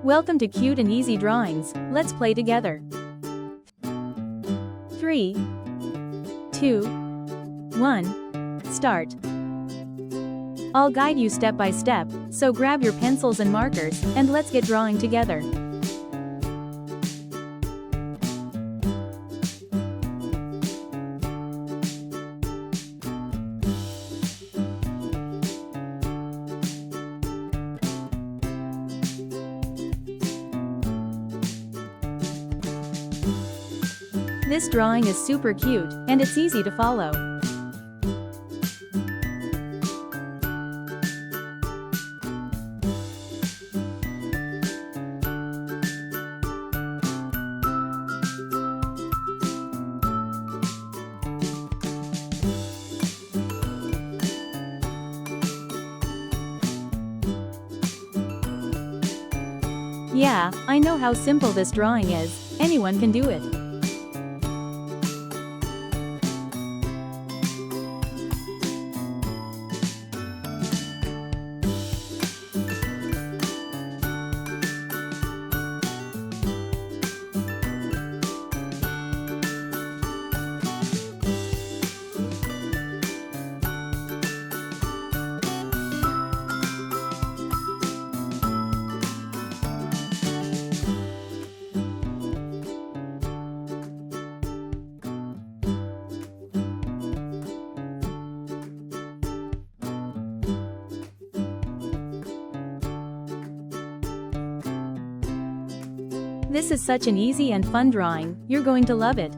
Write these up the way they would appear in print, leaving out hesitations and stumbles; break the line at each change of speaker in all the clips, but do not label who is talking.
Welcome to Cute and Easy Drawings. Let's play together. 3, 2, 1. Start. I'll guide you step by step, so grab your pencils and markers, and let's get drawing together. This drawing is super cute, and it's easy to follow. Yeah, I know how simple this drawing is. Anyone can do it. This is such an easy and fun drawing, you're going to love it.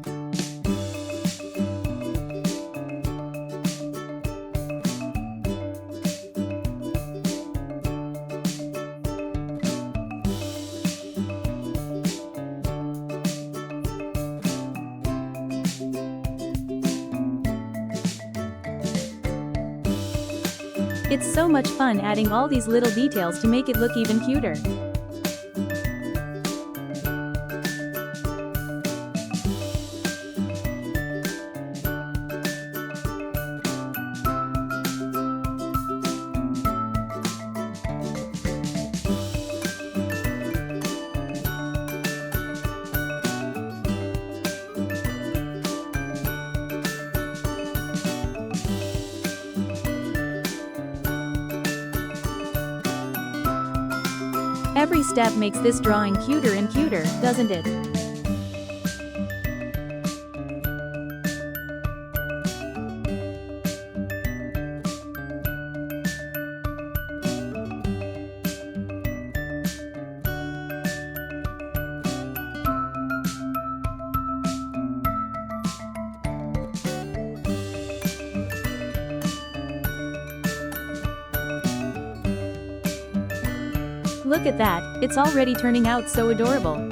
It's so much fun adding all these little details to make it look even cuter. Every step makes this drawing cuter and cuter, doesn't it? Look at that, it's already turning out so adorable.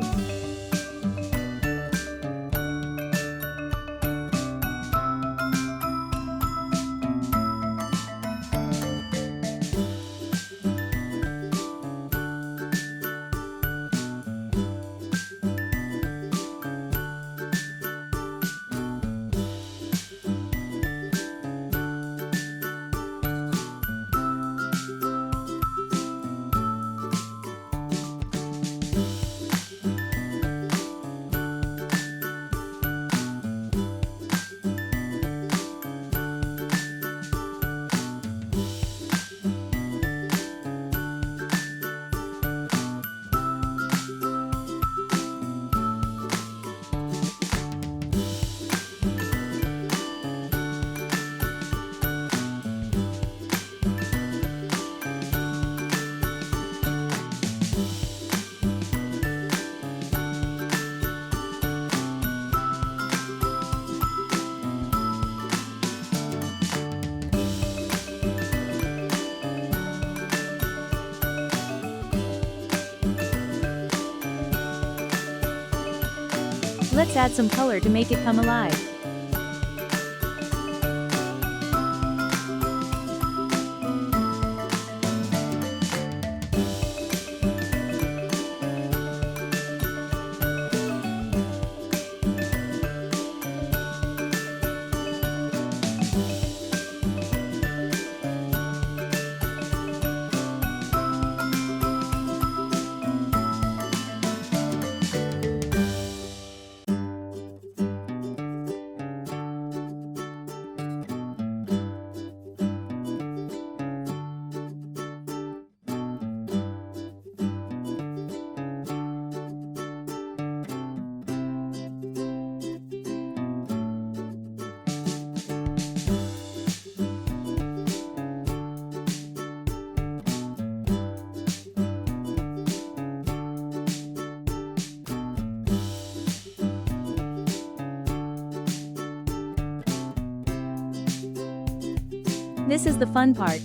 Let's add some color to make it come alive. This is the fun part.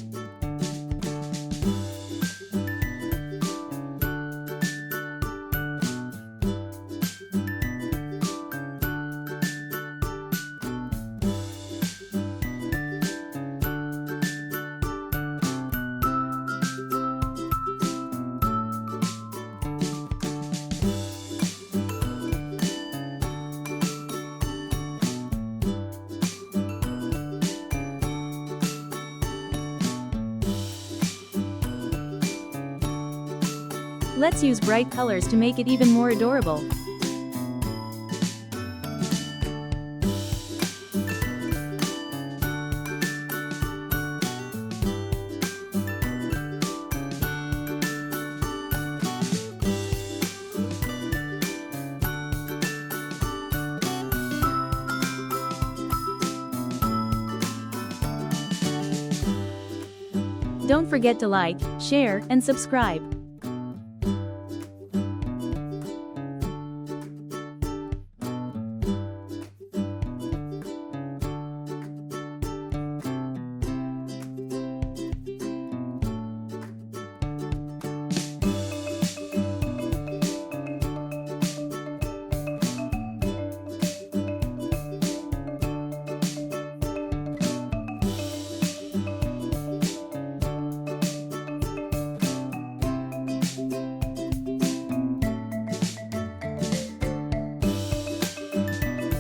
Let's use bright colors to make it even more adorable. Don't forget to like, share, and subscribe.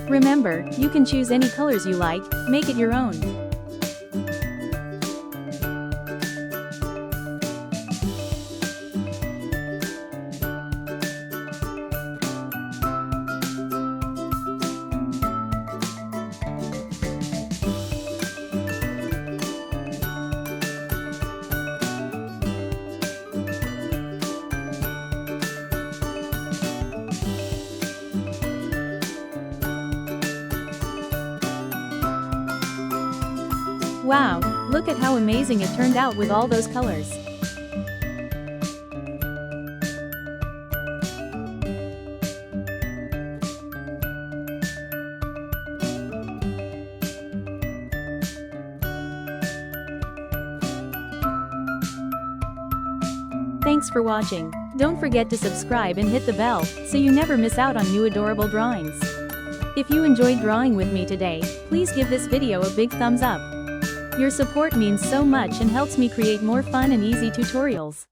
Remember, you can choose any colors you like, make it your own. Wow, look at how amazing it turned out with all those colors. Thanks for watching. Don't forget to subscribe and hit the bell, so you never miss out on new adorable drawings. If you enjoyed drawing with me today, please give this video a big thumbs up. Your support means so much and helps me create more fun and easy tutorials.